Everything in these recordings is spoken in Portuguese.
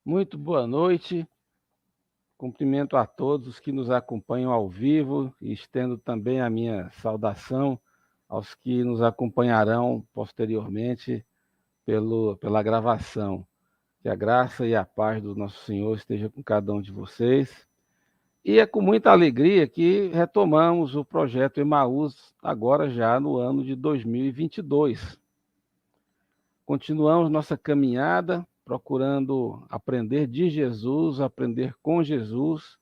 Muito boa noite. Cumprimento a todos que nos acompanham ao vivo e estendo também a minha saudação aos que nos acompanharão posteriormente pela gravação. Que a graça e a paz do nosso Senhor esteja com cada um de vocês. E é com muita alegria que retomamos o projeto Emaús, agora já no ano de 2022. Continuamos nossa caminhada procurando aprender de Jesus, aprender com Jesus,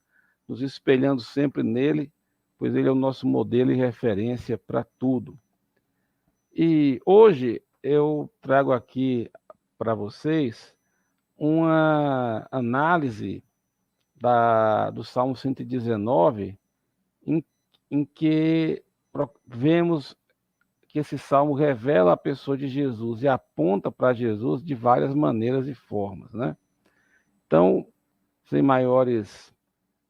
nos espelhando sempre nele, pois ele é o nosso modelo e referência para tudo. E hoje eu trago aqui para vocês uma análise do Salmo 119, em, em que vemos que esse salmo revela a pessoa de Jesus e aponta para Jesus de várias maneiras e formas, né? Então, sem maiores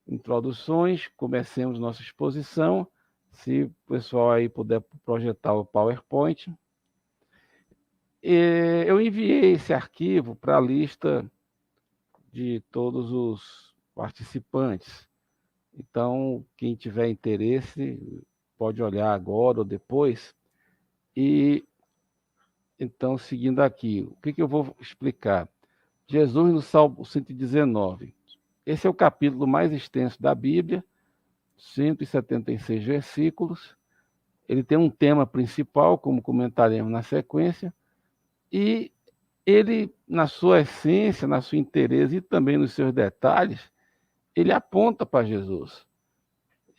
introduções, comecemos nossa exposição. Se o pessoal aí puder projetar o PowerPoint. Eu enviei esse arquivo para a lista de todos os participantes. Então, quem tiver interesse, pode olhar agora ou depois. E então, seguindo aqui, o que eu vou explicar? Jesus no Salmo 119. Esse é o capítulo mais extenso da Bíblia, 176 versículos. Ele tem um tema principal, como comentaremos na sequência, e ele, na sua essência, na sua interesse e também nos seus detalhes, ele aponta para Jesus.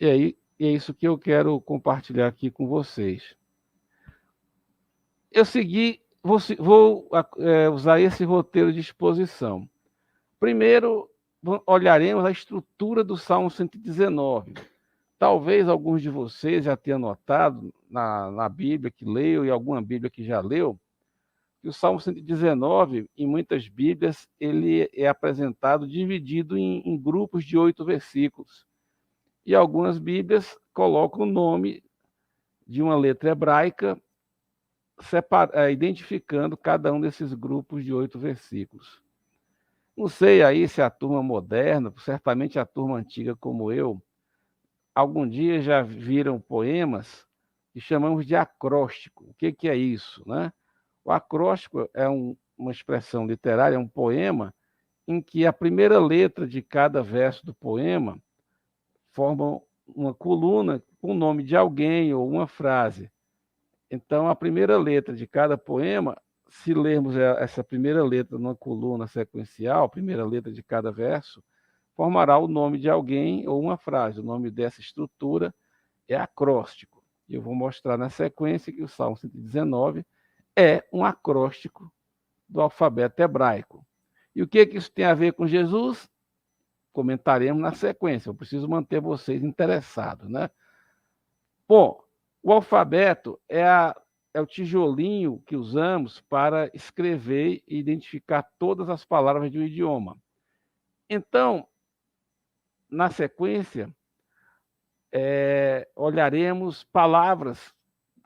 E aí, é isso que eu quero compartilhar aqui com vocês. Eu vou usar esse roteiro de exposição. Primeiro, olharemos a estrutura do Salmo 119. Talvez alguns de vocês já tenham notado na Bíblia que leu e alguma Bíblia que já leu, que o Salmo 119, em muitas Bíblias, ele é apresentado dividido em grupos de 8 versículos. E algumas Bíblias colocam o nome de uma letra hebraica, identificando cada um desses grupos de 8 versículos. Não sei aí se a turma moderna, certamente a turma antiga como eu, algum dia já viram poemas que chamamos de acróstico. O que é isso, né? O acróstico é uma expressão literária, é um poema em que a primeira letra de cada verso do poema forma uma coluna com o nome de alguém ou uma frase. Então, a primeira letra de cada poema, se lermos essa primeira letra numa coluna sequencial, a primeira letra de cada verso, formará o nome de alguém ou uma frase. O nome dessa estrutura é acróstico. E eu vou mostrar na sequência que o Salmo 119 é um acróstico do alfabeto hebraico. E o que isso tem a ver com Jesus? Comentaremos na sequência. Eu preciso manter vocês interessados, né? Bom, o alfabeto é o tijolinho que usamos para escrever e identificar todas as palavras de um idioma. Então, na sequência, olharemos palavras,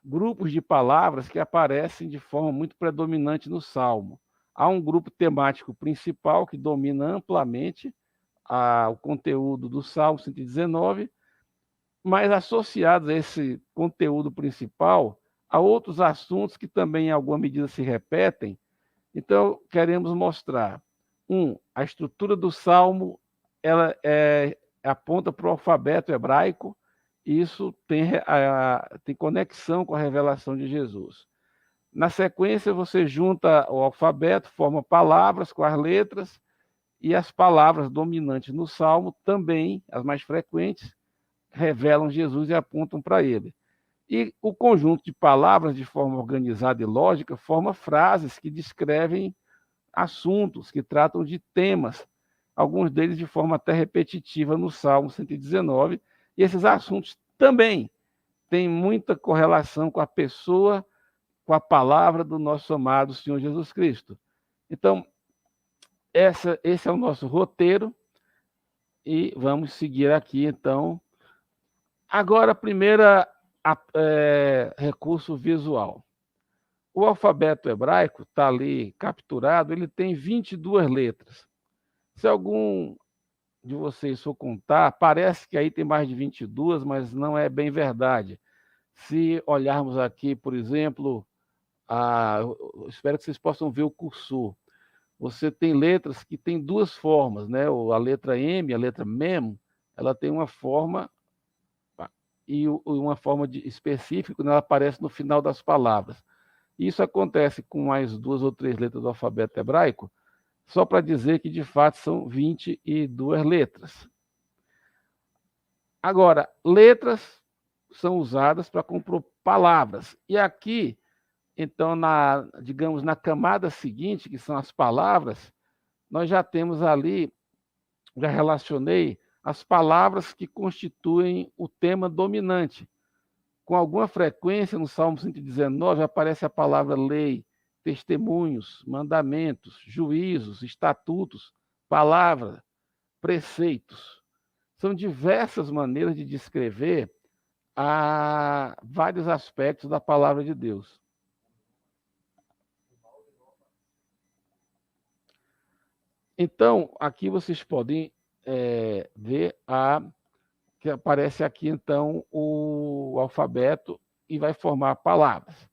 grupos de palavras que aparecem de forma muito predominante no Salmo. Há um grupo temático principal que domina amplamente o conteúdo do Salmo 119, mas associados a esse conteúdo principal, há outros assuntos que também, em alguma medida, se repetem. Então, queremos mostrar, a estrutura do Salmo, ela aponta para o alfabeto hebraico, e isso tem conexão com a revelação de Jesus. Na sequência, você junta o alfabeto, forma palavras com as letras, e as palavras dominantes no Salmo também, as mais frequentes, revelam Jesus e apontam para ele. E o conjunto de palavras, de forma organizada e lógica, forma frases que descrevem assuntos, que tratam de temas, alguns deles de forma até repetitiva no Salmo 119, e esses assuntos também têm muita correlação com a pessoa, com a palavra do nosso amado Senhor Jesus Cristo. Então, esse é o nosso roteiro, e vamos seguir aqui, então. Agora, a primeira recurso visual. O alfabeto hebraico está ali capturado, ele tem 22 letras. Se algum de vocês for contar, parece que aí tem mais de 22, mas não é bem verdade. Se olharmos aqui, por exemplo, eu espero que vocês possam ver o cursor. Você tem letras que têm duas formas, né? A letra M, a letra MEM, ela tem uma forma e uma forma específica quando ela aparece no final das palavras. Isso acontece com mais 2 ou 3 letras do alfabeto hebraico, só para dizer que, de fato, são 22 letras. Agora, letras são usadas para compor palavras. E aqui, então, digamos, na camada seguinte, que são as palavras, nós já temos ali, já relacionei as palavras que constituem o tema dominante. Com alguma frequência, no Salmo 119, aparece a palavra lei, testemunhos, mandamentos, juízos, estatutos, palavra, preceitos. São diversas maneiras de descrever vários aspectos da palavra de Deus. Então, aqui vocês podem ver que aparece aqui, então, o alfabeto e vai formar palavras.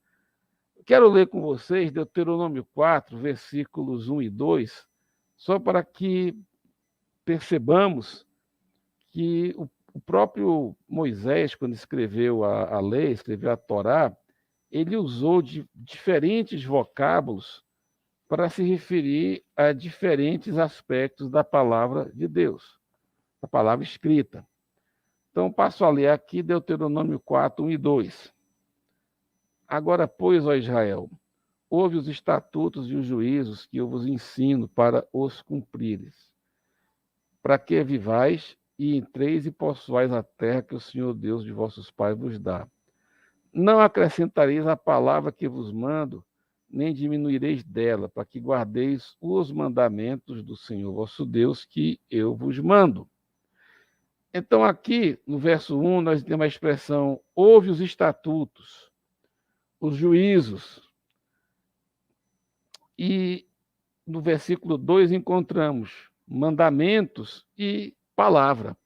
Quero ler com vocês Deuteronômio 4, versículos 1 e 2, só para que percebamos que o próprio Moisés, quando escreveu a lei, escreveu a Torá, ele usou de diferentes vocábulos para se referir a diferentes aspectos da palavra de Deus, da palavra escrita. Então, passo a ler aqui Deuteronômio 4, 1 e 2. Agora, pois, ó Israel, ouve os estatutos e os juízos que eu vos ensino para os cumprires, para que vivais e entreis e possuais a terra que o Senhor Deus de vossos pais vos dá. Não acrescentareis a palavra que vos mando, nem diminuireis dela, para que guardeis os mandamentos do Senhor vosso Deus que eu vos mando. Então, aqui, no verso 1, nós temos a expressão ouve os estatutos, os juízos. E no versículo 2 encontramos mandamentos e palavra.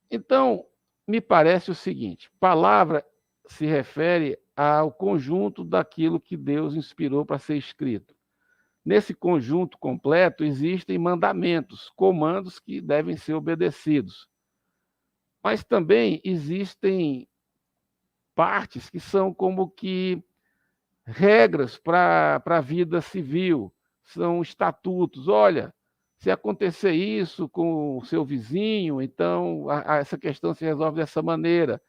Então, me parece o seguinte: palavra se refere ao conjunto daquilo que Deus inspirou para ser escrito. Nesse conjunto completo existem mandamentos, comandos que devem ser obedecidos. Mas também existem partes que são como que regras para a vida civil, são estatutos. Olha, se acontecer isso com o seu vizinho, então essa questão se resolve dessa maneira.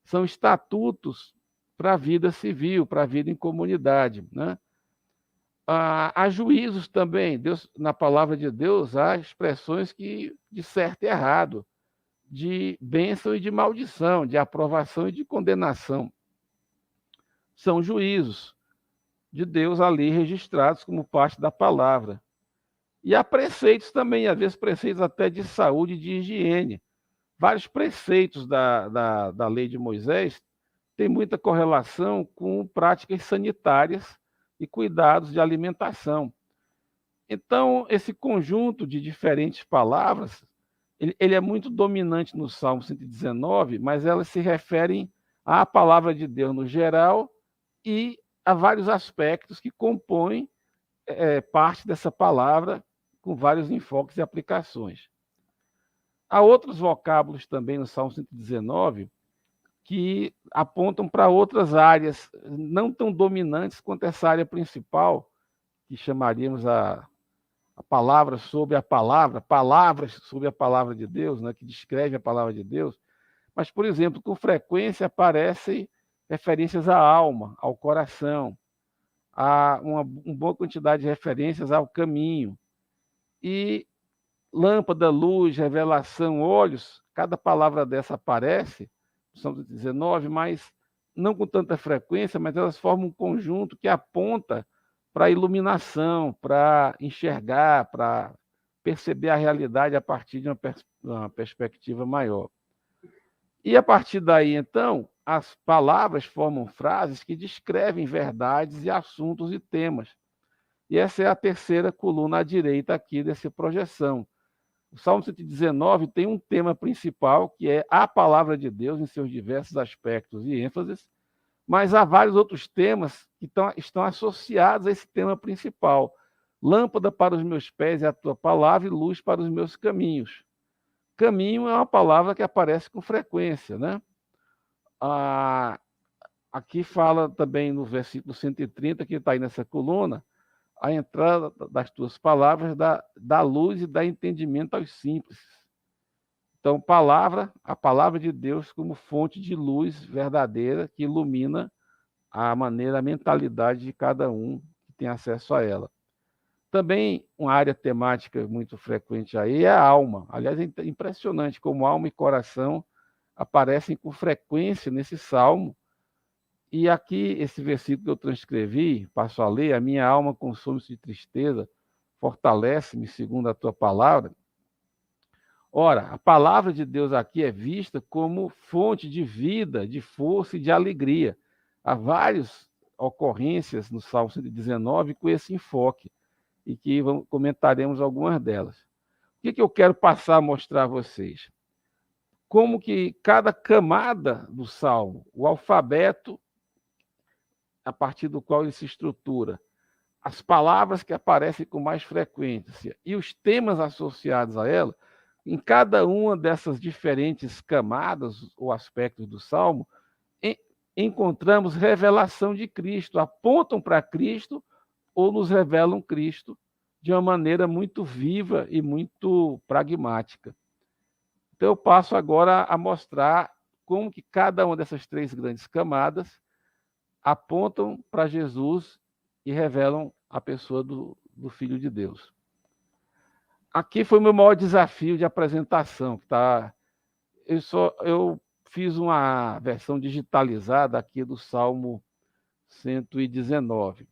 São estatutos para a vida civil, para a vida em comunidade, né? Há juízos também. Deus, na palavra de Deus, há expressões de certo e errado, de bênção e de maldição, de aprovação e de condenação. São juízos de Deus ali registrados como parte da palavra. E há preceitos também, às vezes preceitos até de saúde e de higiene. Vários preceitos da lei de Moisés têm muita correlação com práticas sanitárias e cuidados de alimentação. Então, esse conjunto de diferentes palavras, ele é muito dominante no Salmo 119, mas elas se referem à palavra de Deus no geral e a vários aspectos que compõem parte dessa palavra, com vários enfoques e aplicações. Há outros vocábulos também no Salmo 119 que apontam para outras áreas, não tão dominantes quanto essa área principal, que chamaríamos a palavra sobre a palavra, palavras sobre a palavra de Deus, né, que descreve a palavra de Deus. Mas, por exemplo, com frequência aparecem referências à alma, ao coração, há uma boa quantidade de referências ao caminho. E lâmpada, luz, revelação, olhos, cada palavra dessa aparece, são 19, mas não com tanta frequência, mas elas formam um conjunto que aponta para a iluminação, para enxergar, para perceber a realidade a partir de uma perspectiva maior. E a partir daí, então, as palavras formam frases que descrevem verdades e assuntos e temas. E essa é a terceira coluna à direita aqui dessa projeção. O Salmo 119 tem um tema principal, que é a palavra de Deus em seus diversos aspectos e ênfases, mas há vários outros temas que estão associados a esse tema principal. Lâmpada para os meus pés é a tua palavra e luz para os meus caminhos. Caminho é uma palavra que aparece com frequência, né? Aqui fala também no versículo 130, que está aí nessa coluna, a entrada das tuas palavras dá luz e dá entendimento aos simples. Então, a palavra de Deus como fonte de luz verdadeira que ilumina a mentalidade de cada um que tem acesso a ela. Também uma área temática muito frequente aí é a alma. Aliás, é impressionante como alma e coração aparecem com frequência nesse salmo. E aqui, esse versículo que eu transcrevi, passo a ler: a minha alma consome-se de tristeza, fortalece-me segundo a tua palavra. Ora, a palavra de Deus aqui é vista como fonte de vida, de força e de alegria. Há várias ocorrências no Salmo 119 com esse enfoque, e que comentaremos algumas delas. O que eu quero passar a mostrar a vocês? Como que cada camada do Salmo, o alfabeto a partir do qual ele se estrutura, as palavras que aparecem com mais frequência e os temas associados a ela, em cada uma dessas diferentes camadas ou aspectos do Salmo, encontramos revelação de Cristo, apontam para Cristo ou nos revelam Cristo de uma maneira muito viva e muito pragmática. Então, eu passo agora a mostrar como que cada uma dessas três grandes camadas apontam para Jesus e revelam a pessoa do Filho de Deus. Aqui foi o meu maior desafio de apresentação. Eu fiz uma versão digitalizada aqui do Salmo 119.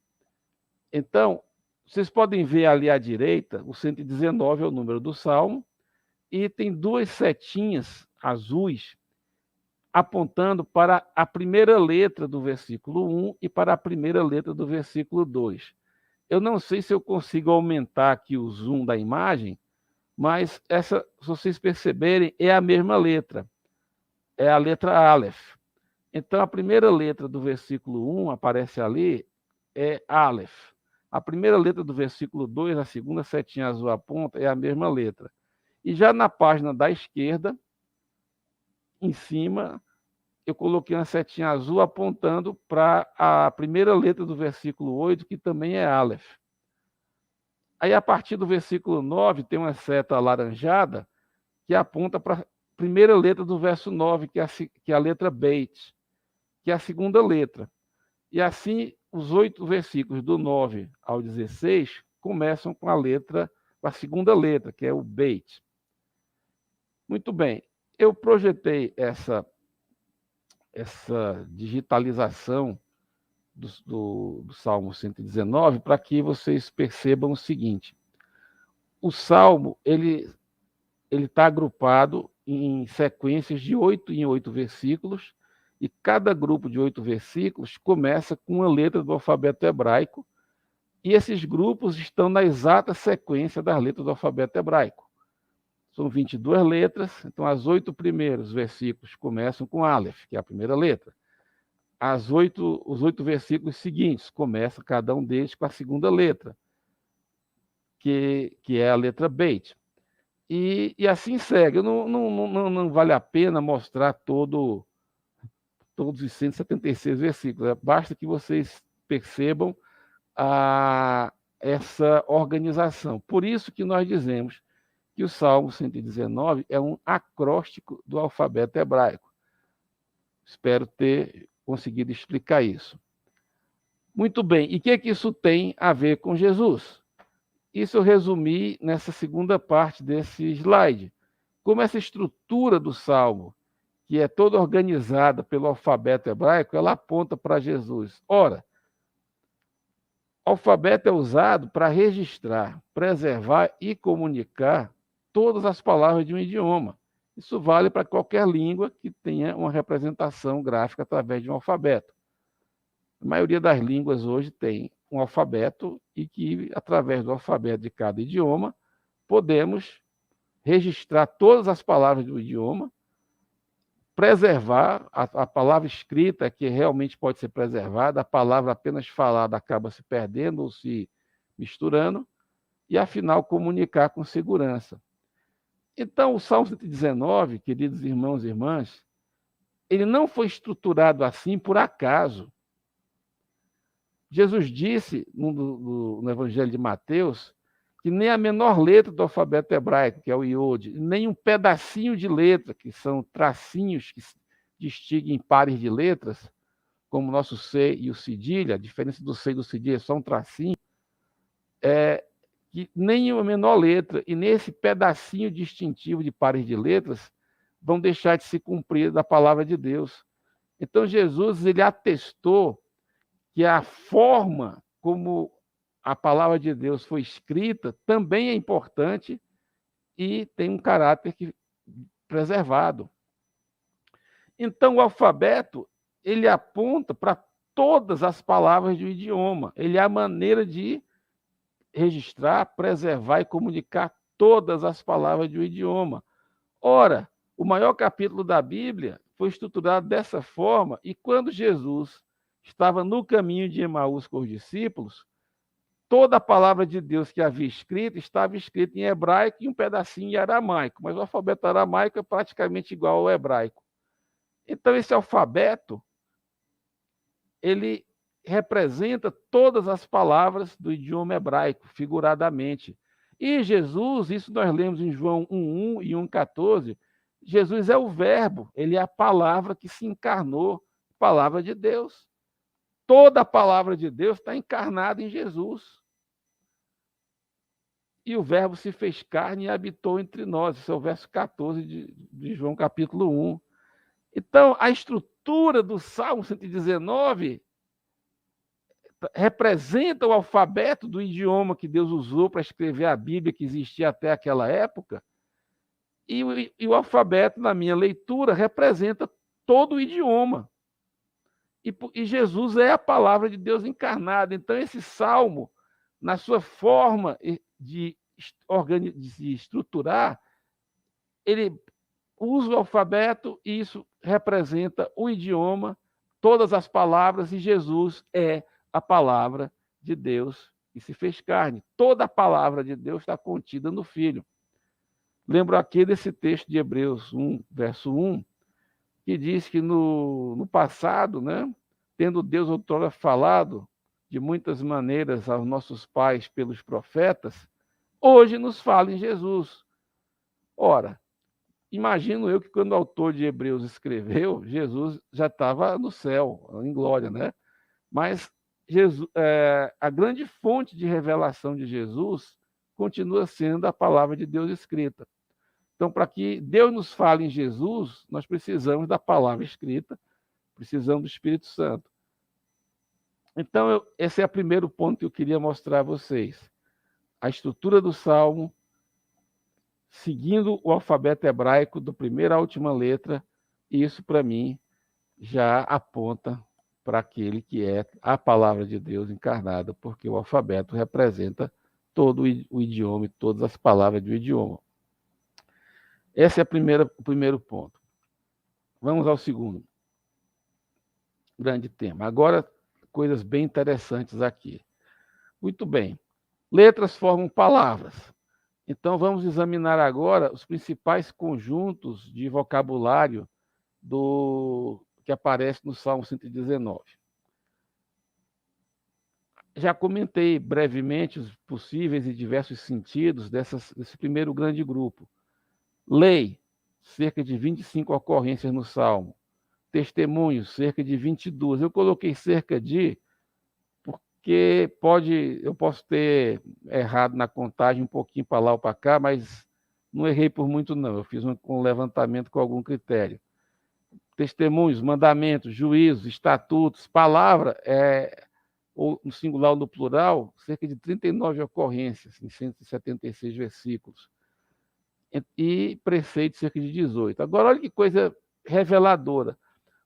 Então, vocês podem ver ali à direita, o 119 é o número do Salmo, e tem duas setinhas azuis apontando para a primeira letra do versículo 1 e para a primeira letra do versículo 2. Eu não sei se eu consigo aumentar aqui o zoom da imagem, mas essa, se vocês perceberem, é a mesma letra. É a letra Aleph. Então, a primeira letra do versículo 1 aparece ali, é Aleph. A primeira letra do versículo 2, a segunda setinha azul aponta, é a mesma letra. E já na página da esquerda, em cima, eu coloquei uma setinha azul apontando para a primeira letra do versículo 8, que também é Aleph. Aí, a partir do versículo 9, tem uma seta alaranjada que aponta para a primeira letra do verso 9, que é a letra Beit, que é a segunda letra. E assim, os 8 versículos do 9 ao 16 começam com a segunda letra, que é o Beit. Muito bem, eu projetei essa digitalização do Salmo 119 para que vocês percebam o seguinte: o Salmo ele está agrupado em sequências de 8 em 8 versículos, e cada grupo de 8 versículos começa com uma letra do alfabeto hebraico, e esses grupos estão na exata sequência das letras do alfabeto hebraico. São 22 letras, então os 8 primeiros versículos começam com Aleph, que é a primeira letra. Os 8 versículos seguintes começam cada um deles com a segunda letra, que é a letra Beit. E assim segue. Não vale a pena mostrar todos os 176 versículos. Basta que vocês percebam essa organização. Por isso que nós dizemos que o Salmo 119 é um acróstico do alfabeto hebraico. Espero ter conseguido explicar isso. Muito bem, e o que isso tem a ver com Jesus? Isso eu resumi nessa segunda parte desse slide. Como essa estrutura do Salmo, que é toda organizada pelo alfabeto hebraico, ela aponta para Jesus. Ora, o alfabeto é usado para registrar, preservar e comunicar todas as palavras de um idioma. Isso vale para qualquer língua que tenha uma representação gráfica através de um alfabeto. A maioria das línguas hoje tem um alfabeto e que, através do alfabeto de cada idioma, podemos registrar todas as palavras do idioma, preservar a palavra escrita, que realmente pode ser preservada, a palavra apenas falada acaba se perdendo ou se misturando, e, afinal, comunicar com segurança. Então, o Salmo 119, queridos irmãos e irmãs, ele não foi estruturado assim por acaso. Jesus disse no Evangelho de Mateus que nem a menor letra do alfabeto hebraico, que é o iode, nem um pedacinho de letra, que são tracinhos que distinguem pares de letras, como o nosso C e o cedilha, a diferença do C e do cedilha é só um tracinho, que nem a menor letra e nesse pedacinho distintivo de pares de letras vão deixar de se cumprir da palavra de Deus. Então, Jesus ele atestou que a forma como a palavra de Deus foi escrita também é importante e tem um caráter preservado. Então, o alfabeto ele aponta para todas as palavras do idioma. Ele é a maneira de registrar, preservar e comunicar todas as palavras do idioma. Ora, o maior capítulo da Bíblia foi estruturado dessa forma, e quando Jesus estava no caminho de Emaús com os discípulos, toda a palavra de Deus que havia escrito estava escrita em hebraico e um pedacinho em aramaico, mas o alfabeto aramaico é praticamente igual ao hebraico. Então, esse alfabeto, ele representa todas as palavras do idioma hebraico, figuradamente. E Jesus, isso nós lemos em João 1:1 e 1:14, Jesus é o verbo, ele é a palavra que se encarnou, palavra de Deus. Toda a palavra de Deus está encarnada em Jesus. E o verbo se fez carne e habitou entre nós. Esse é o verso 14 de João, capítulo 1. Então, a estrutura do Salmo 119 representa o alfabeto do idioma que Deus usou para escrever a Bíblia, que existia até aquela época. E o alfabeto, na minha leitura, representa todo o idioma. E Jesus é a palavra de Deus encarnada. Então, esse salmo, na sua forma de estruturar, ele usa o alfabeto e isso representa o idioma, todas as palavras, e Jesus é a palavra de Deus que se fez carne. Toda a palavra de Deus está contida no Filho. Lembro aqui desse texto de Hebreus 1, verso 1, que diz que no passado, né, tendo Deus outrora falado de muitas maneiras aos nossos pais pelos profetas, hoje nos fala em Jesus. Ora, imagino eu que quando o autor de Hebreus escreveu, Jesus já estava no céu, em glória, né? Mas Jesus, a grande fonte de revelação de Jesus continua sendo a palavra de Deus escrita. Então, para que Deus nos fale em Jesus, nós precisamos da palavra escrita, precisamos do Espírito Santo. Então, esse é o primeiro ponto que eu queria mostrar a vocês. A estrutura do Salmo, seguindo o alfabeto hebraico, da primeira à última letra, isso, para mim, já aponta para aquele que é a palavra de Deus encarnada, porque o alfabeto representa todo o idioma e todas as palavras do idioma. Esse é o primeiro ponto. Vamos ao segundo grande tema. Agora, coisas bem interessantes aqui. Muito bem. Letras formam palavras. Então, vamos examinar agora os principais conjuntos de vocabulário que aparece no Salmo 119. Já comentei brevemente os possíveis e diversos sentidos desse primeiro grande grupo. Lei, cerca de 25 ocorrências no Salmo. Testemunhos, cerca de 22. Eu coloquei cerca de, porque eu posso ter errado na contagem um pouquinho para lá ou para cá, mas não errei por muito não. Eu fiz um levantamento com algum critério. Testemunhos, mandamentos, juízos, estatutos, palavra, ou no singular ou no plural, cerca de 39 ocorrências, em 176 versículos. E preceito, cerca de 18. Agora, olha que coisa reveladora.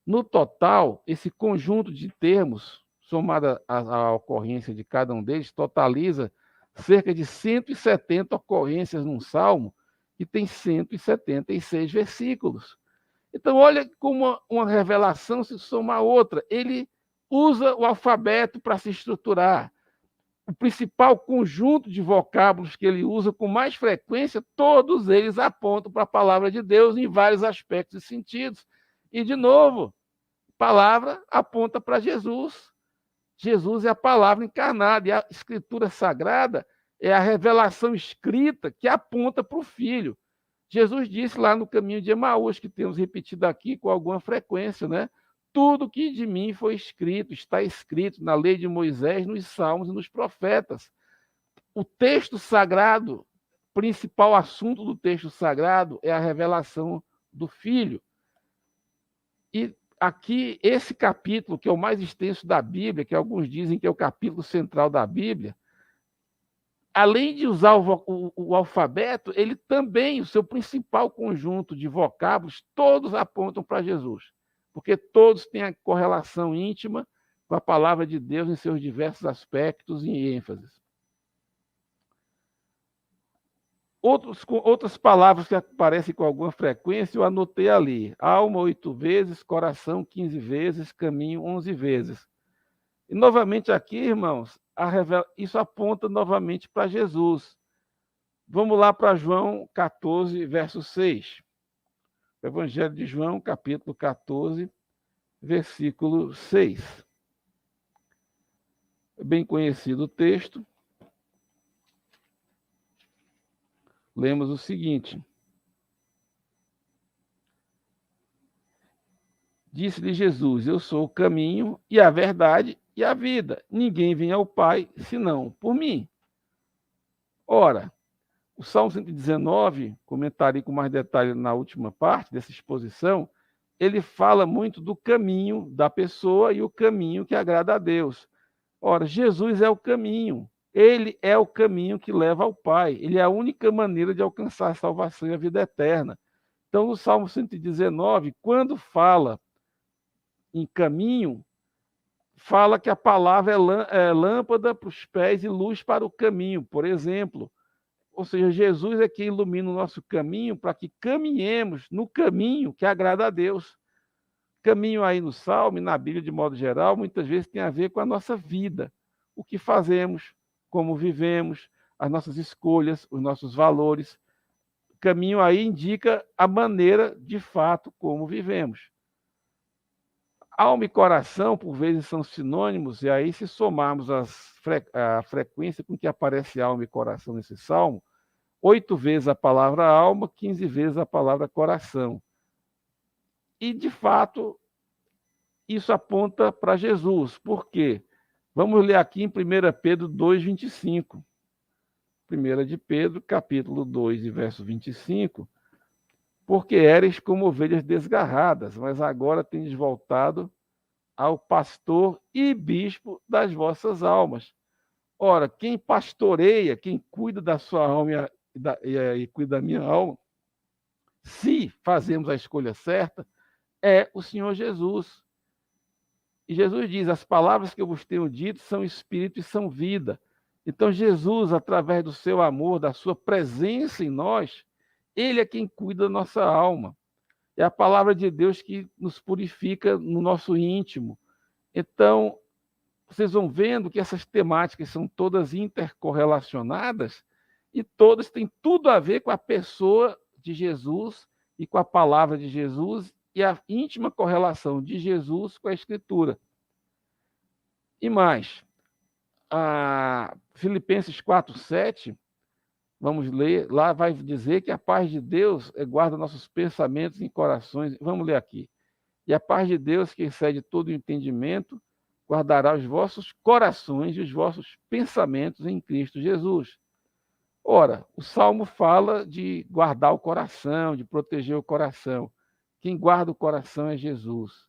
No total, esse conjunto de termos somada à ocorrência de cada um deles, totaliza cerca de 170 ocorrências num salmo, que tem 176 versículos. Então, olha como uma revelação se soma a outra. Ele usa o alfabeto para se estruturar. O principal conjunto de vocábulos que ele usa com mais frequência, todos eles apontam para a palavra de Deus em vários aspectos e sentidos. E, de novo, palavra aponta para Jesus. Jesus é a palavra encarnada, e a Escritura Sagrada é a revelação escrita que aponta para o Filho. Jesus disse lá no caminho de Emaús, que temos repetido aqui com alguma frequência, né? Tudo que de mim foi escrito, está escrito na lei de Moisés, nos Salmos e nos profetas. O texto sagrado, principal assunto do texto sagrado é a revelação do Filho. E aqui, esse capítulo, que é o mais extenso da Bíblia, que alguns dizem que é o capítulo central da Bíblia, além de usar o alfabeto, ele também, o seu principal conjunto de vocábulos, todos apontam para Jesus, porque todos têm a correlação íntima com a palavra de Deus em seus diversos aspectos e ênfases. Outras palavras que aparecem com alguma frequência, eu anotei ali. Alma, 8 vezes, coração, 15 vezes, caminho, 11 vezes. E, novamente, aqui, irmãos, isso aponta novamente para Jesus. Vamos lá para João 14, verso 6. Evangelho de João, capítulo 14, versículo 6. É bem conhecido o texto. Lemos o seguinte: disse-lhe Jesus: eu sou o caminho e a verdade e a vida. Ninguém vem ao Pai senão por mim. Ora, o Salmo 119, comentarei com mais detalhe na última parte dessa exposição, ele fala muito do caminho da pessoa e o caminho que agrada a Deus. Ora, Jesus é o caminho. Ele é o caminho que leva ao Pai. Ele é a única maneira de alcançar a salvação e a vida eterna. Então, no Salmo 119, quando fala em caminho, fala que a palavra é lâmpada para os pés e luz para o caminho, por exemplo. Ou seja, Jesus é quem ilumina o nosso caminho para que caminhemos no caminho que agrada a Deus. Caminho aí no Salmo e na Bíblia, de modo geral, muitas vezes tem a ver com a nossa vida. O que fazemos, como vivemos, as nossas escolhas, os nossos valores. Caminho aí indica a maneira, de fato, como vivemos. Alma e coração, por vezes, são sinônimos, e aí, se somarmos a frequência com que aparece alma e coração nesse salmo, 8 vezes a palavra alma, 15 vezes a palavra coração. E, de fato, isso aponta para Jesus. Por quê? Vamos ler aqui em 1 Pedro 2, 25. 1 de Pedro, capítulo 2, verso 25. Porque éreis como ovelhas desgarradas, mas agora tendes voltado ao pastor e bispo das vossas almas. Ora, quem pastoreia, quem cuida da sua alma e cuida da minha alma, se fazemos a escolha certa, é o Senhor Jesus. E Jesus diz: as palavras que eu vos tenho dito são espírito e são vida. Então, Jesus, através do seu amor, da sua presença em nós, ele é quem cuida da nossa alma. É a palavra de Deus que nos purifica no nosso íntimo. Então, vocês vão vendo que essas temáticas são todas intercorrelacionadas e todas têm tudo a ver com a pessoa de Jesus e com a palavra de Jesus e a íntima correlação de Jesus com a Escritura. E mais, Filipenses 4:7, vamos ler, lá vai dizer que a paz de Deus guarda nossos pensamentos e corações. Vamos ler aqui. E a paz de Deus, que excede todo o entendimento, guardará os vossos corações e os vossos pensamentos em Cristo Jesus. Ora, o Salmo fala de guardar o coração, de proteger o coração. Quem guarda o coração é Jesus.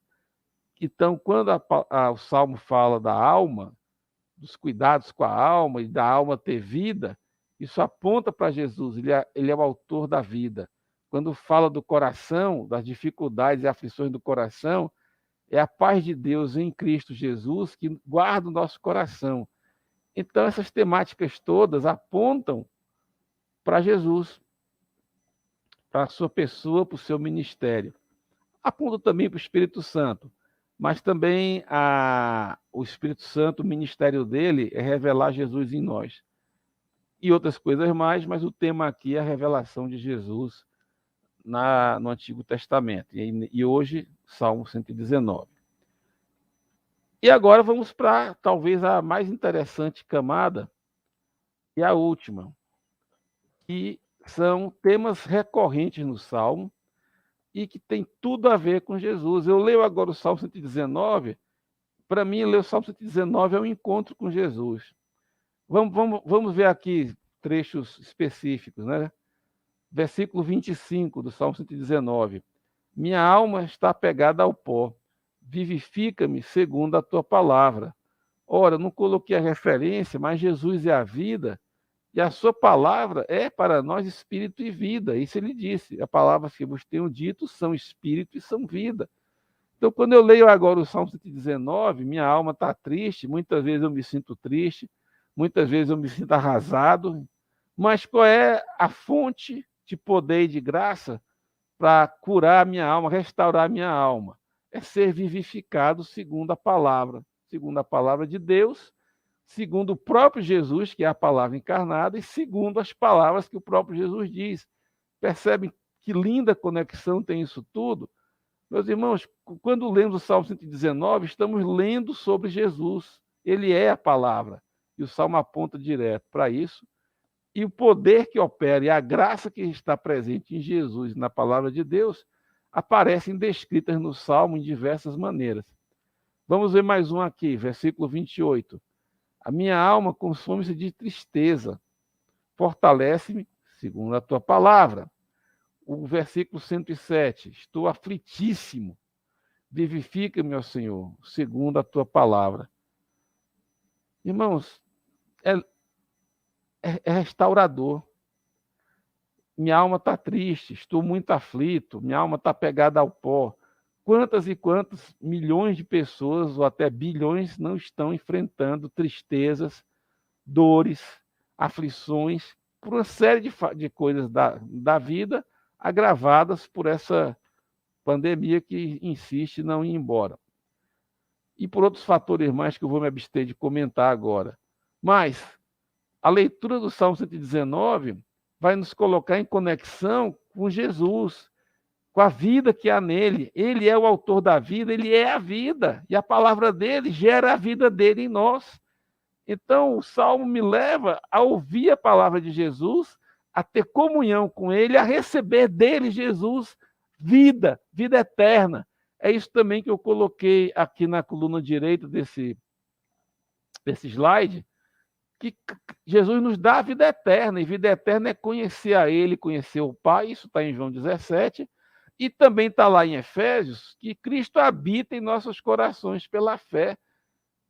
Então, quando o Salmo fala da alma, dos cuidados com a alma e da alma ter vida, isso aponta para Jesus, ele é o autor da vida. Quando fala do coração, das dificuldades e aflições do coração, É a paz de Deus em Cristo Jesus que guarda o nosso coração. Então, essas temáticas todas apontam para Jesus, para a sua pessoa, para o seu ministério. Apontam também para o Espírito Santo, mas também o Espírito Santo, o ministério dele é revelar Jesus em nós. E outras coisas mais, mas o tema aqui é a revelação de Jesus no Antigo Testamento. E hoje, Salmo 119. E agora vamos para talvez a mais interessante camada, e a última, que são temas recorrentes no Salmo e que tem tudo a ver com Jesus. Eu leio agora o Salmo 119, para mim, ler o Salmo 119 é um encontro com Jesus. Vamos ver aqui trechos específicos, né? Versículo 25 do Salmo 119. Minha alma está apegada ao pó, vivifica-me segundo a tua palavra. Ora, não coloquei a referência, mas Jesus é a vida, e a sua palavra é para nós espírito e vida. Isso ele disse. As palavras que vos tenho dito são espírito e são vida. Então, quando eu leio agora o Salmo 119, minha alma está triste, muitas vezes eu me sinto triste, muitas vezes eu me sinto arrasado, mas qual é a fonte de poder e de graça para curar a minha alma, restaurar a minha alma? É ser vivificado segundo a palavra de Deus, segundo o próprio Jesus, que é a palavra encarnada, e segundo as palavras que o próprio Jesus diz. Percebem que linda conexão tem isso tudo? Meus irmãos, quando lemos o Salmo 119, estamos lendo sobre Jesus. Ele é a palavra. E o Salmo aponta direto para isso. E o poder que opera e a graça que está presente em Jesus e na palavra de Deus aparecem descritas no Salmo em diversas maneiras. Vamos ver mais um aqui, versículo 28. A minha alma consome-se de tristeza. Fortalece-me segundo a tua palavra. O versículo 107. Estou aflitíssimo. Vivifica-me, ó Senhor, segundo a tua palavra. Irmãos, é restaurador. Minha alma está triste, estou muito aflito, minha alma está pegada ao pó. Quantas e quantas milhões de pessoas, ou até bilhões, não estão enfrentando tristezas, dores, aflições, por uma série de coisas da vida, agravadas por essa pandemia que insiste em não ir embora. E por outros fatores mais que eu vou me abster de comentar agora. Mas a leitura do Salmo 119 vai nos colocar em conexão com Jesus, com a vida que há nele. Ele é o autor da vida, ele é a vida, e a palavra dele gera a vida dele em nós. Então, o Salmo me leva a ouvir a palavra de Jesus, a ter comunhão com ele, a receber dele, Jesus, vida eterna. É isso também que eu coloquei aqui na coluna direita desse slide, que Jesus nos dá a vida eterna, e vida eterna é conhecer a ele, conhecer o Pai, isso está em João 17, e também está lá em Efésios, que Cristo habita em nossos corações pela fé.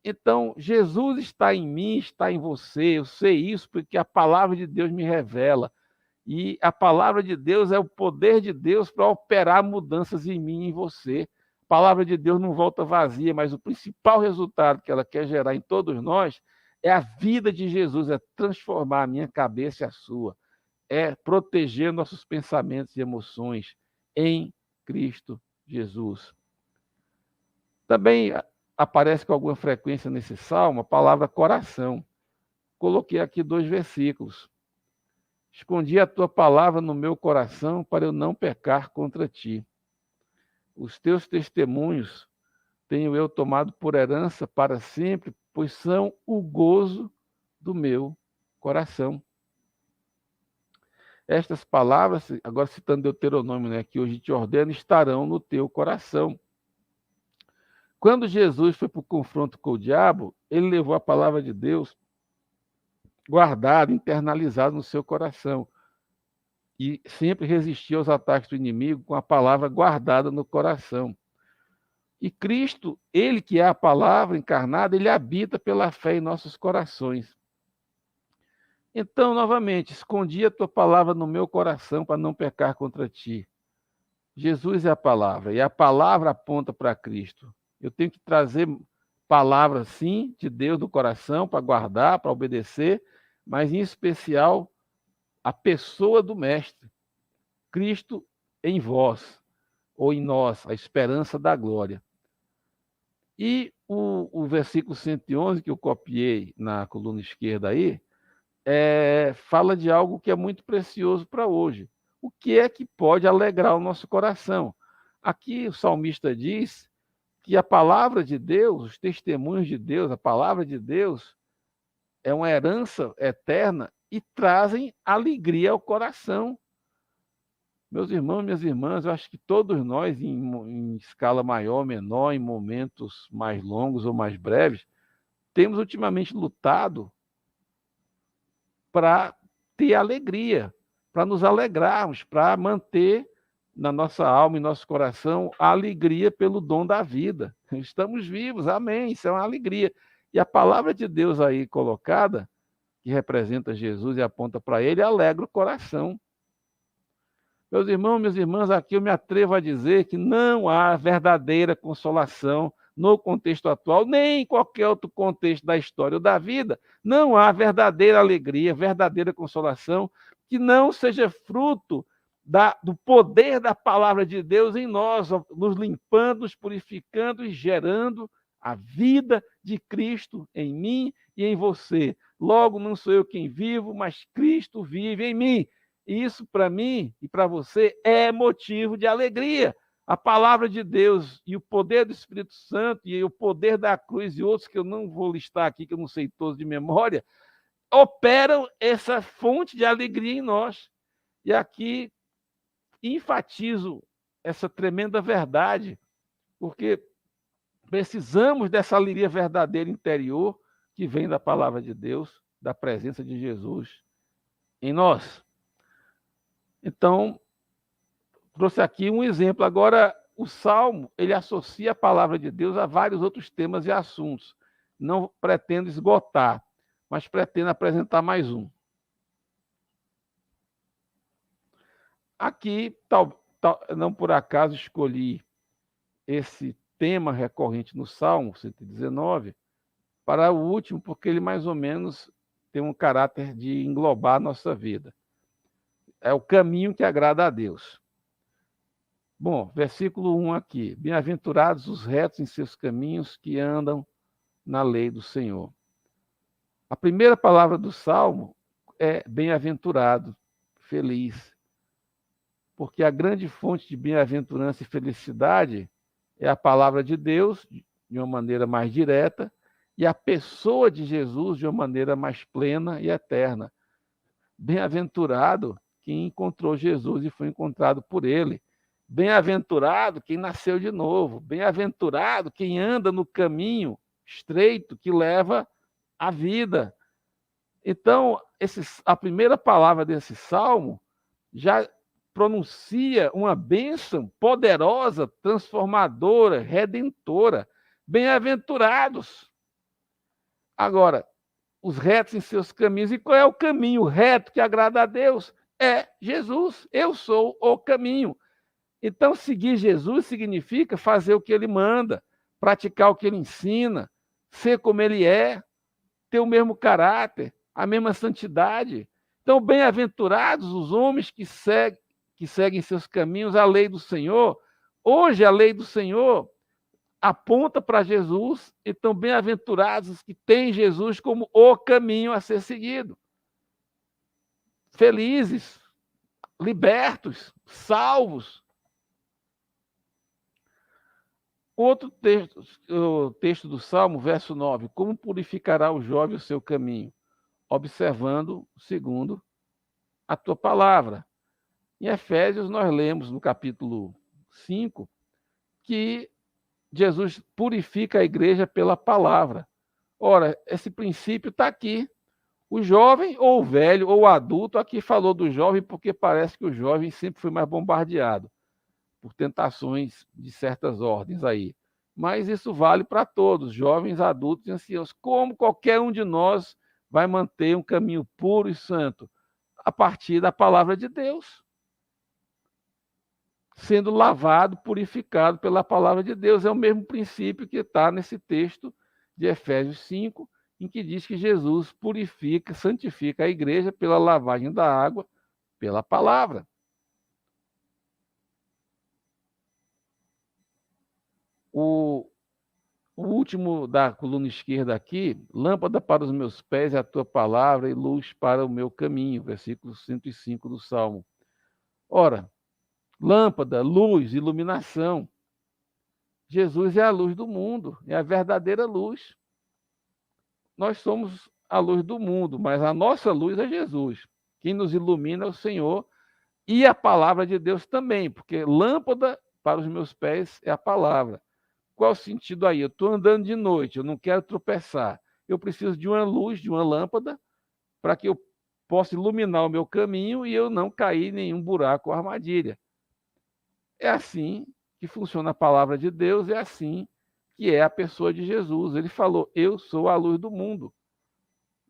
Então, Jesus está em mim, está em você, eu sei isso porque a palavra de Deus me revela. E a palavra de Deus é o poder de Deus para operar mudanças em mim e em você. A palavra de Deus não volta vazia, mas o principal resultado que ela quer gerar em todos nós é a vida de Jesus, é transformar a minha cabeça e a sua, é proteger nossos pensamentos e emoções em Cristo Jesus. Também aparece com alguma frequência nesse salmo a palavra coração. Coloquei aqui 2 versículos. Escondi a tua palavra no meu coração para eu não pecar contra ti. Os teus testemunhos tenho eu tomado por herança para sempre, pois são o gozo do meu coração. Estas palavras, agora citando Deuteronômio, né, que hoje te ordeno, estarão no teu coração. Quando Jesus foi para o confronto com o diabo, ele levou a palavra de Deus guardada, internalizada no seu coração. E sempre resistia aos ataques do inimigo com a palavra guardada no coração. E Cristo, ele que é a palavra encarnada, ele habita pela fé em nossos corações. Então, novamente, escondi a tua palavra no meu coração para não pecar contra ti. Jesus é a palavra, e a palavra aponta para Cristo. Eu tenho que trazer palavras, sim, de Deus do coração para guardar, para obedecer, mas em especial a pessoa do Mestre, Cristo em vós, ou em nós, a esperança da glória. E o versículo 111, que eu copiei na coluna esquerda aí, fala de algo que é muito precioso para hoje. O que é que pode alegrar o nosso coração? Aqui o salmista diz que a palavra de Deus, os testemunhos de Deus, a palavra de Deus é uma herança eterna e trazem alegria ao coração. Meus irmãos, minhas irmãs, eu acho que todos nós, em escala maior, menor, em momentos mais longos ou mais breves, temos ultimamente lutado para ter alegria, para nos alegrarmos, para manter na nossa alma e nosso coração a alegria pelo dom da vida. Estamos vivos, amém, isso é uma alegria. E a palavra de Deus aí colocada, que representa Jesus e aponta para ele, alegra o coração. Meus irmãos, minhas irmãs, aqui eu me atrevo a dizer que não há verdadeira consolação no contexto atual, nem em qualquer outro contexto da história ou da vida. Não há verdadeira alegria, verdadeira consolação que não seja fruto do poder da palavra de Deus em nós, nos limpando, nos purificando e gerando a vida de Cristo em mim e em você. Logo, não sou eu quem vivo, mas Cristo vive em mim. E isso, para mim e para você, é motivo de alegria. A palavra de Deus e o poder do Espírito Santo e o poder da cruz e outros que eu não vou listar aqui, que eu não sei todos de memória, operam essa fonte de alegria em nós. E aqui enfatizo essa tremenda verdade, porque precisamos dessa alegria verdadeira interior que vem da palavra de Deus, da presença de Jesus em nós. Então, trouxe aqui um exemplo. Agora, o Salmo, ele associa a palavra de Deus a vários outros temas e assuntos. Não pretendo esgotar, mas pretendo apresentar mais um. Aqui, não por acaso, escolhi esse tema recorrente no Salmo 119 para o último, porque ele mais ou menos tem um caráter de englobar a nossa vida. É o caminho que agrada a Deus. Bom, versículo 1 aqui. Bem-aventurados os retos em seus caminhos que andam na lei do Senhor. A primeira palavra do Salmo é bem-aventurado, feliz. Porque a grande fonte de bem-aventurança e felicidade é a palavra de Deus, de uma maneira mais direta, e a pessoa de Jesus, de uma maneira mais plena e eterna. Bem-aventurado quem encontrou Jesus e foi encontrado por ele. Bem-aventurado quem nasceu de novo. Bem-aventurado quem anda no caminho estreito que leva à vida. Então, a primeira palavra desse salmo já pronuncia uma bênção poderosa, transformadora, redentora. Bem-aventurados. Agora, os retos em seus caminhos. E qual é o caminho reto que agrada a Deus? É Jesus. Eu sou o caminho. Então, seguir Jesus significa fazer o que ele manda, praticar o que ele ensina, ser como ele é, ter o mesmo caráter, a mesma santidade. Então, bem-aventurados os homens que seguem seus caminhos, a lei do Senhor. Hoje, a lei do Senhor aponta para Jesus, então bem-aventurados os que têm Jesus como o caminho a ser seguido. Felizes, libertos, salvos. Outro texto, o texto do Salmo, verso 9. Como purificará o jovem o seu caminho? Observando, segundo a tua palavra. Em Efésios, nós lemos no capítulo 5 que Jesus purifica a igreja pela palavra. Ora, esse princípio está aqui. O jovem, ou o velho, ou o adulto, aqui falou do jovem porque parece que o jovem sempre foi mais bombardeado por tentações de certas ordens aí. Mas isso vale para todos, jovens, adultos e anciãos. Como qualquer um de nós vai manter um caminho puro e santo? A partir da palavra de Deus. sendo lavado, purificado pela palavra de Deus. É o mesmo princípio que está nesse texto de Efésios 5, em que diz que Jesus purifica, santifica a igreja pela lavagem da água, pela palavra. O último da coluna esquerda aqui, lâmpada para os meus pés é a tua palavra e luz para o meu caminho, versículo 105 do Salmo. Ora, lâmpada, luz, iluminação. Jesus é a luz do mundo, é a verdadeira luz. Nós somos a luz do mundo, mas a nossa luz é Jesus. Quem nos ilumina é o Senhor e a palavra de Deus também, porque lâmpada para os meus pés é a palavra. Qual o sentido aí? Eu estou andando de noite, eu não quero tropeçar. Eu preciso de uma luz, de uma lâmpada, para que eu possa iluminar o meu caminho e eu não cair em nenhum buraco ou armadilha. É assim que funciona a palavra de Deus, é assim que é a pessoa de Jesus. Ele falou: eu sou a luz do mundo.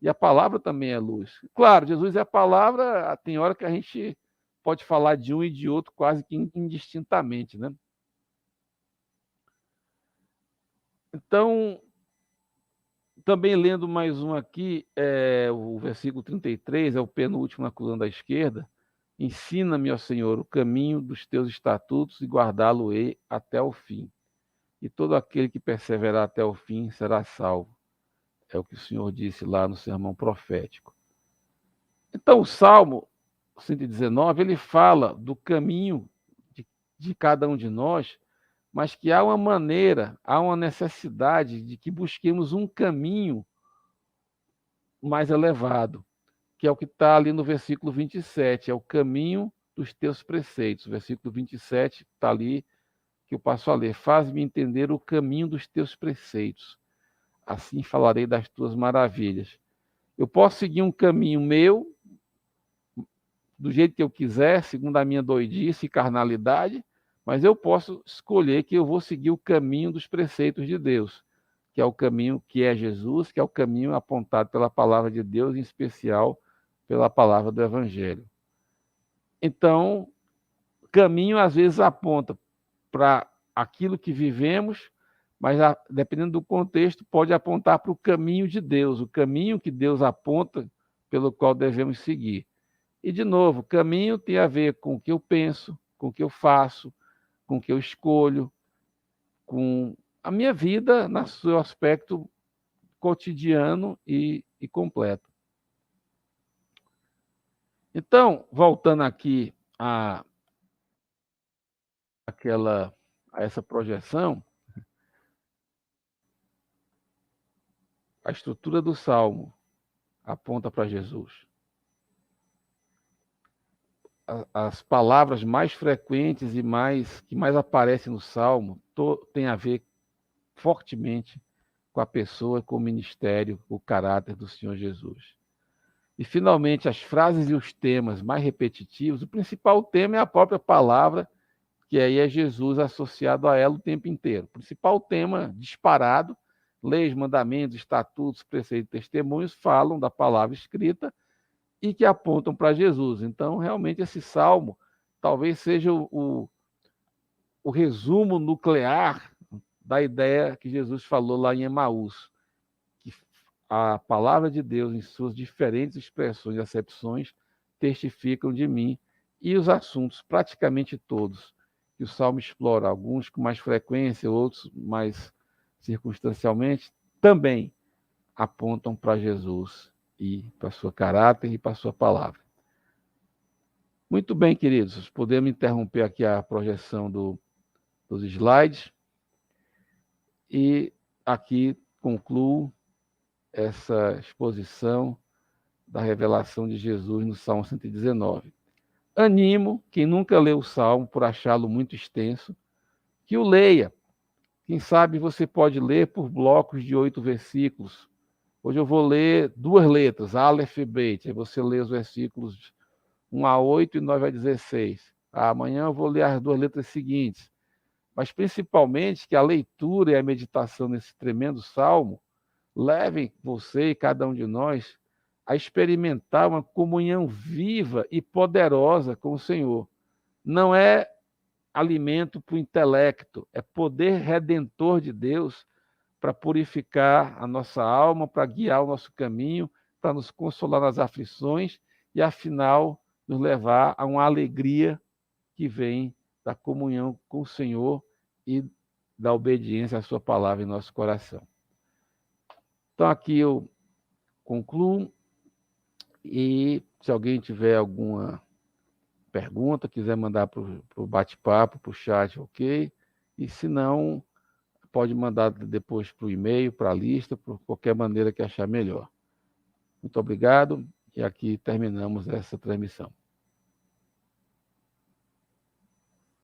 E a palavra também é luz. Claro, Jesus é a palavra, tem hora que a gente pode falar de um e de outro quase que indistintamente, né? Então, também lendo mais um aqui, o versículo 33, é o penúltimo na coluna da esquerda. Ensina-me, ó Senhor, o caminho dos teus estatutos e guardá-lo-ei até o fim. E todo aquele que perseverar até o fim será salvo. É o que o Senhor disse lá no sermão profético. Então, o Salmo 119, ele fala do caminho de cada um de nós, mas que há uma maneira, há uma necessidade de que busquemos um caminho mais elevado, que é o que está ali no versículo 27, é o caminho dos teus preceitos. O versículo 27 está ali, que eu passo a ler. Faz-me entender o caminho dos teus preceitos, assim falarei das tuas maravilhas. Eu posso seguir um caminho meu, do jeito que eu quiser, segundo a minha doidice e carnalidade, mas eu posso escolher que eu vou seguir o caminho dos preceitos de Deus, que é o caminho que é Jesus, que é o caminho apontado pela palavra de Deus, em especial pela palavra do Evangelho. Então, caminho às vezes aponta para aquilo que vivemos, mas dependendo do contexto, pode apontar para o caminho de Deus, o caminho que Deus aponta pelo qual devemos seguir. E, de novo, caminho tem a ver com o que eu penso, com o que eu faço, com o que eu escolho, com a minha vida no seu aspecto cotidiano e completo. Então, voltando aqui a essa projeção, a estrutura do Salmo aponta para Jesus. As palavras mais frequentes e que mais aparecem no Salmo têm a ver fortemente com a pessoa, com o ministério, o caráter do Senhor Jesus. E, finalmente, as frases e os temas mais repetitivos, o principal tema é a própria palavra, que aí é Jesus associado a ela o tempo inteiro. O principal tema disparado, leis, mandamentos, estatutos, preceitos e testemunhos, falam da palavra escrita e que apontam para Jesus. Então, realmente, esse salmo talvez seja o resumo nuclear da ideia que Jesus falou lá em Emaús, que a palavra de Deus, em suas diferentes expressões e acepções, testificam de mim, e os assuntos, praticamente todos, que o Salmo explora, alguns com mais frequência, outros mais circunstancialmente, também apontam para Jesus e para seu caráter e para sua palavra. Muito bem, queridos, podemos interromper aqui a projeção dos slides e aqui concluo essa exposição da revelação de Jesus no Salmo 119. Animo quem nunca leu o Salmo por achá-lo muito extenso, que o leia. Quem sabe você pode ler por blocos de 8 versículos. Hoje eu vou ler 2 letras, Aleph e Bet. Aí você lê os versículos 1 a 8 e 9 a 16. Amanhã eu vou ler as 2 letras seguintes. Mas principalmente que a leitura e a meditação nesse tremendo salmo levem você e cada um de nós a experimentar uma comunhão viva e poderosa com o Senhor. Não é alimento para o intelecto, é poder redentor de Deus para purificar a nossa alma, para guiar o nosso caminho, para nos consolar nas aflições e, afinal, nos levar a uma alegria que vem da comunhão com o Senhor e da obediência à sua palavra em nosso coração. Então, aqui eu concluo, e se alguém tiver alguma pergunta, quiser mandar para o bate-papo, para o chat, ok? E se não, pode mandar depois para o e-mail, para a lista, por qualquer maneira que achar melhor. Muito obrigado, e aqui terminamos essa transmissão.